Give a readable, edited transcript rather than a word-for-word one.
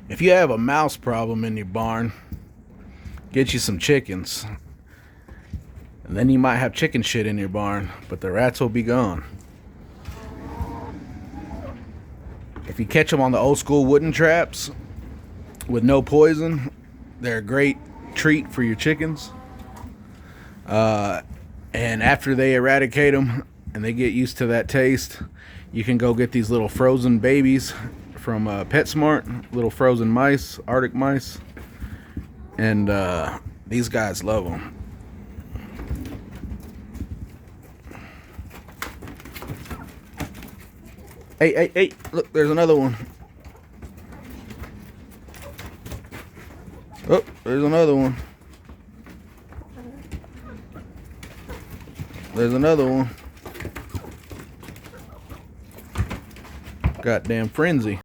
If you have a mouse problem in your barn, get you some chickens. And then you might have chicken shit in your barn, but the rats will be gone. If you catch them on the old school wooden traps with no poison, they're a great treat for your chickens. And after they eradicate them and they get used to that taste, you can go get these little frozen babies from PetSmart, little frozen mice, Arctic mice. And these guys love them. Hey, look, there's another one. Oh, there's another one. There's another one. Goddamn frenzy.